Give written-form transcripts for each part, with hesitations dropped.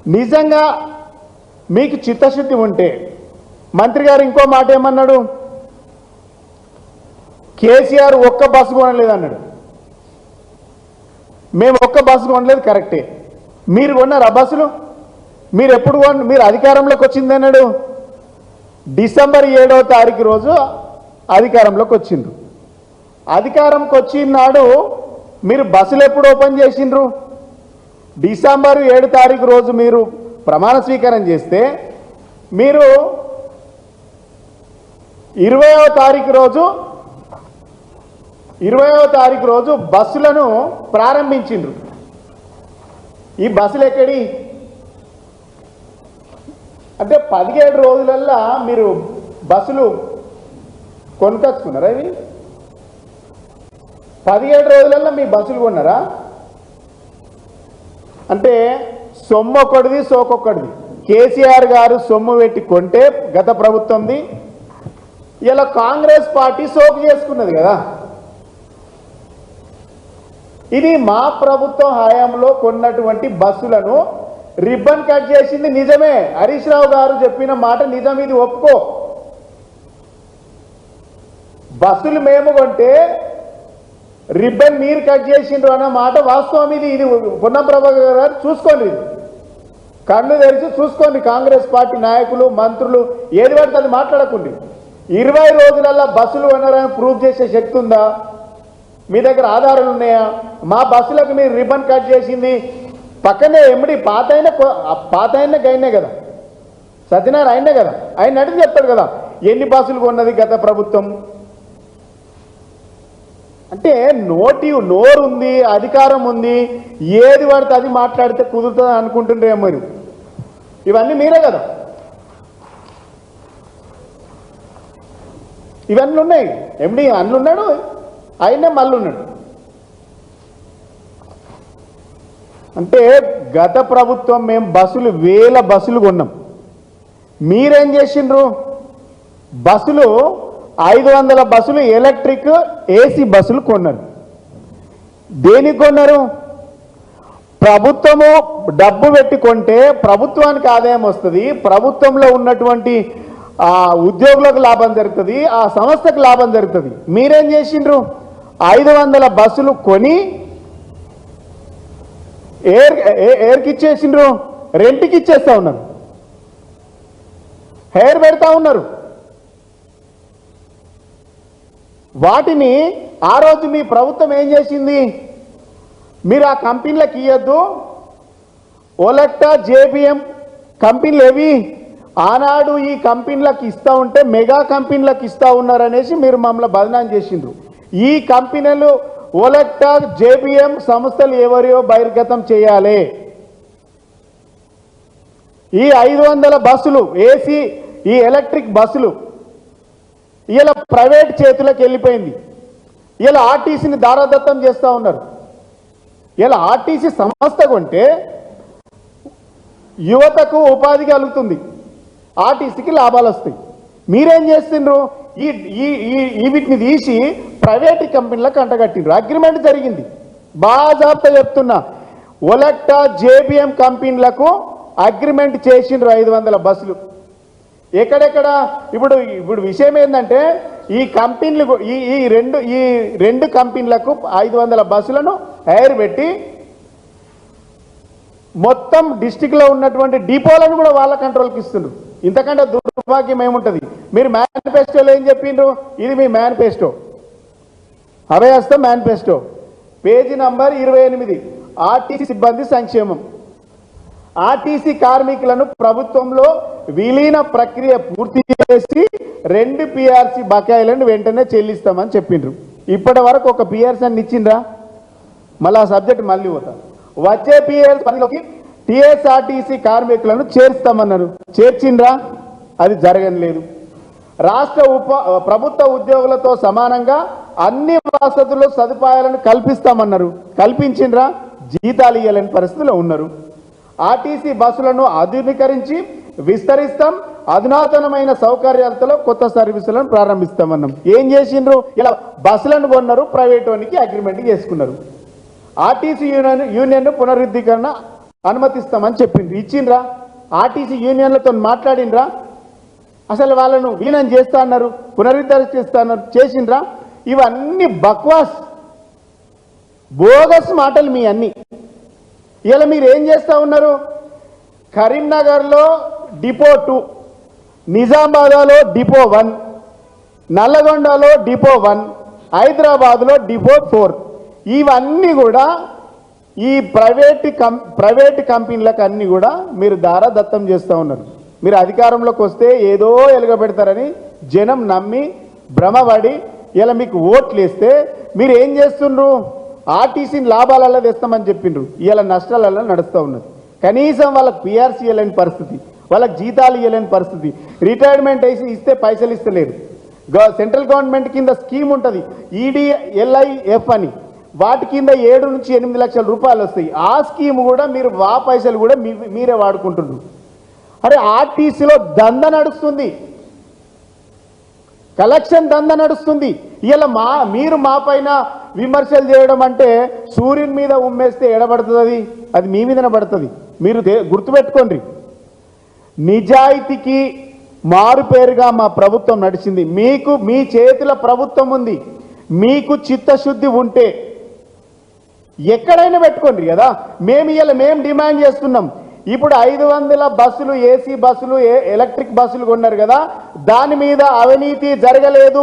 నిజంగా మీకు చిత్తశుద్ధి ఉంటే మంత్రి గారు ఇంకో మాట ఏమన్నాడు, కేసీఆర్ ఒక్క బస్సు కొనలేదు అన్నాడు. మేము ఒక్క బస్సు కొనలేదు కరెక్టే, మీరు కొన్నారా బస్సులు? మీరు ఎప్పుడు మీరు అధికారంలోకి వచ్చింది అన్నాడు, డిసెంబర్ 7వ తారీఖు రోజు అధికారంలోకి వచ్చిండ్రు. అధికారంకి వచ్చినాడు మీరు బస్సులు ఎప్పుడు ఓపెన్ చేసిండ్రు? డిసెంబర్ 7 తారీఖు రోజు మీరు ప్రమాణ స్వీకారం చేస్తే మీరు 20వ తారీఖు రోజు బస్సులను ప్రారంభించిండ్రు. ఈ బస్సులు ఎక్కడి అంటే 17 రోజులల్లా మీరు బస్సులు కొనుకొచ్చుకున్నారా? ఇవి 17 రోజులల్లా మీ బస్సులు కొన్నారా? అంటే సొమ్ము ఒక్కడిది సోకొక్కడిది. కేసీఆర్ గారు సొమ్ము పెట్టి కొంటే గత ప్రభుత్వంది, ఇలా కాంగ్రెస్ పార్టీ సోకు చేసుకున్నది కదా. ఇది మా ప్రభుత్వం హయాంలో కొన్నటువంటి బస్సులను రిబ్బన్ కట్ చేసింది నిజమే. హరీష్ రావు గారు చెప్పిన మాట నిజం, ఇది ఒప్పుకో. బస్సులు మేము కొంటే రిబ్బన్ మీరు కట్ చేసిండ్రు అన్న మాట వాస్తవం. ఇది పొన్నం ప్రభాకర్ గారు చూసుకోండి, కళ్ళు తెరిచి చూసుకోండి. కాంగ్రెస్ పార్టీ నాయకులు మంత్రులు ఏది పడితే అది మాట్లాడకండి. 20 రోజులల్లా బస్సులు కొన్నారని ప్రూవ్ చేసే శక్తి ఉందా? మీ దగ్గర ఆధారాలు ఉన్నాయా? మా బస్సులకు మీరు రిబ్బన్ కట్ చేసింది పక్కనే ఎమ్మడి పాత అయిన గైనే కదా, సత్యనారాయణ అయినే కదా, ఆయన అడిగి చెప్తాడు కదా ఎన్ని బస్సులు కొన్నది గత ప్రభుత్వం. అంటే నోరు ఉంది, అధికారం ఉంది, ఏది పడితే అది మాట్లాడితే కుదురుతుంది అనుకుంటుండ్రేమో మీరు. ఇవన్నీ మీరే కదా, ఇవన్నీ ఉన్నాయి. ఎండి అన్నున్నాడు, ఆయనే మళ్ళీ ఉన్నాడు. అంటే గత ప్రభుత్వం మేము బస్సులు 1000 బస్సులు కొన్నాం. మీరేం చేసిండ్రు? బస్సులు 500 బస్సులు ఎలక్ట్రిక్ ఏసీ బస్సులు కొన్నారు. దేనికి కొన్నారు? ప్రభుత్వము డబ్బు పెట్టి కొంటే ప్రభుత్వానికి ఆదాయం వస్తుంది, ప్రభుత్వంలో ఉన్నటువంటి ఉద్యోగులకు లాభం జరుగుతుంది, ఆ సంస్థకు లాభం జరుగుతుంది. మీరేం చేసిండ్రు? 500 బస్సులు కొని ఎయిర్కి ఇచ్చేసిండ్రు, రెంట్కి ఇచ్చేస్తా ఉన్నారు, హెయిర్ పెడతా ఉన్నారు. వాటిని ఆ రోజు మీ ప్రభుత్వం ఏం చేసింది? మీరు ఆ కంపెనీలకు ఇవ్వద్దు, ఓలెక్టా జేబిఎం కంపెనీలు ఏవి ఆనాడు ఈ కంపెనీలకు ఇస్తూ ఉంటే మెగా కంపెనీలకు ఇస్తూ ఉన్నారనేసి మీరు మమ్మల్ని బదనాం చేసిండ్రు. ఈ కంపెనీలు ఓలెక్టా జేబిఎం సంస్థలు ఎవరియో బహిర్గతం చేయాలి. ఈ 500 బస్సులు ఏసీ ఈ ఎలక్ట్రిక్ బస్సులు ఇలా ప్రైవేట్ చేతులకు వెళ్ళిపోయింది. ఇలా ఆర్టీసీని దారాదత్తం చేస్తూ ఉన్నారు. ఇలా ఆర్టీసీ సంస్థ కొంటే యువతకు ఉపాధి కలుగుతుంది, ఆర్టీసీకి లాభాలు వస్తాయి. మీరేం చేస్తుండ్రు? ఈ వీటిని తీసి ప్రైవేట్ కంపెనీలకు అంటగట్టిండ్రు. అగ్రిమెంట్ జరిగింది, బాజాబ్తా చెప్తున్నా. ఓలెక్టా జేబిఎం కంపెనీలకు అగ్రిమెంట్ చేసిండ్రు 500 బస్సులు. ఎక్కడెక్కడ ఇప్పుడు విషయం ఏంటంటే ఈ కంపెనీలు ఈ రెండు కంపెనీలకు 500 బస్సులను హైర్ పెట్టి మొత్తం డిస్టిక్లో ఉన్నటువంటి డిపోలను కూడా వాళ్ళ కంట్రోల్కి ఇస్తున్నారు. ఇంతకంటే దుర్భాగ్యం ఏముంటుంది? మీరు మేనిఫెస్టోలో ఏం చెప్పిండ్రు? ఇది మీ మేనిఫెస్టో, అభయహస్తం మేనిఫెస్టో, పేజీ నంబర్ 28, ఆర్టీసీ సిబ్బంది సంక్షేమం. ఆర్టీసీ కార్మికులను ప్రభుత్వంలో విలీన ప్రక్రియ పూర్తి చేసి 2 పిఆర్సీ బకాయిలను వెంటనే చెల్లిస్తామని చెప్పిండ్రు. ఇప్పటి వరకు ఒక పిఆర్సీ అని ఇచ్చిండ్రా? మళ్ళీ ఆ సబ్జెక్ట్ మళ్ళీ పోతా. వచ్చే పిఆర్సీ పనిలోకి టీఎస్ఆర్టీసీ కార్మికులను చేర్స్తామన్నారు, చేర్చిండ్రా? అది జరగలేదు. రాష్ట్ర ప్రభుత్వ ఉద్యోగులతో సమానంగా అన్ని వసతులు సదుపాయాలను కల్పిస్తామన్నారు, కల్పించిండ్రా? జీతాలు ఇవ్వలేని పరిస్థితిలో ఉన్నారు. ఆర్టీసీ బస్సులను ఆధునీకరించి విస్తరిస్తాం, అధునాతనమైన సౌకర్యాలతో కొత్త సర్వీసులను ప్రారంభిస్తామన్నాం. ఏం చేసిండ్రు? ఇలా బస్సులను కొన్నారు, ప్రైవేట్ వానికి అగ్రిమెంట్ చేసుకున్నారు. ఆర్టీసీ యూనియన్ పునరుద్ధీకరణ అనుమతిస్తామని చెప్పిండ్రు. ఇచ్చిండ్రా? ఆర్టీసీ యూనియన్లతో మాట్లాడిండ్రా? అసలు వాళ్ళను విలీనం చేస్తా అన్నారు, పునరుద్ధరిస్తా అన్నారు, చేసిండ్రా? ఇవన్నీ బక్వాస్, బోగస్ మాటలు మీ అన్ని. ఇలా మీరు ఏం చేస్తూ ఉన్నారు? కరీంనగర్లో డిపో 2, నిజామాబాద్లో డిపో 1, నల్లగొండలో డిపో 1, హైదరాబాద్లో డిపో 4. ఇవన్నీ కూడా ఈ ప్రైవేట్ కంపెనీలకు అన్నీ కూడా మీరు దారాదత్తం చేస్తూ ఉన్నారు. మీరు అధికారంలోకి వస్తే ఏదో ఎలుగబెడతారని జనం నమ్మి భ్రమపడి ఇలా మీకు ఓట్లు వేస్తే మీరు ఏం చేస్తుండ్రు? ఆర్టీసీని లాభాలలో తెస్తామని చెప్పిండ్రు, ఇలా నష్టాలలో నడుస్తూ ఉన్నది. కనీసం వాళ్ళకి పిఆర్సీ ఇవ్వలేని పరిస్థితి, వాళ్ళకి జీతాలు ఇవ్వలేని పరిస్థితి, రిటైర్మెంట్ వేసి ఇస్తే పైసలు ఇస్తలేరు. సెంట్రల్ గవర్నమెంట్ కింద స్కీమ్ ఉంటుంది EDLIF అని, వాటి కింద 7 నుంచి 8 లక్షల రూపాయలు వస్తాయి. ఆ స్కీమ్ కూడా మీరు పైసలు కూడా మీరే వాడుకుంటున్నారు. అరే ఆర్టీసీలో దంద నడుస్తుంది, కలెక్షన్ దంద నడుస్తుంది. ఇలా మీరు మా పైన విమర్శలు చేయడం అంటే సూర్యుని మీద ఉమ్మేస్తే ఎడబడుతుంది, అది మీ మీదనే పడుతుంది. మీరు గుర్తుపెట్టుకోండి, నిజాయితీకి మారుపేరుగా మా ప్రభుత్వం నడిచింది. మీకు మీ చేతిలో ప్రభుత్వం ఉంది, మీకు చిత్తశుద్ధి ఉంటే ఎక్కడైనా పెట్టుకోండి కదా. మేము డిమాండ్ చేస్తున్నాం. ఇప్పుడు 500 బస్సులు, ఏసీ బస్సులు, ఎలక్ట్రిక్ బస్సులు కొన్నారు కదా, దాని మీద అవినీతి జరగలేదు,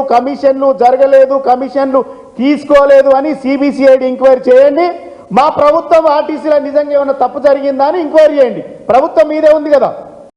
కమిషన్లు తీసుకోలేదు అని CBCID ఎంక్వైరీ చేయండి. మా ప్రభుత్వం ఆర్టీసీలో నిజంగా ఏమైనా తప్పు జరిగిందా అని ఎంక్వైరీ చేయండి. ప్రభుత్వం మీదే ఉంది కదా.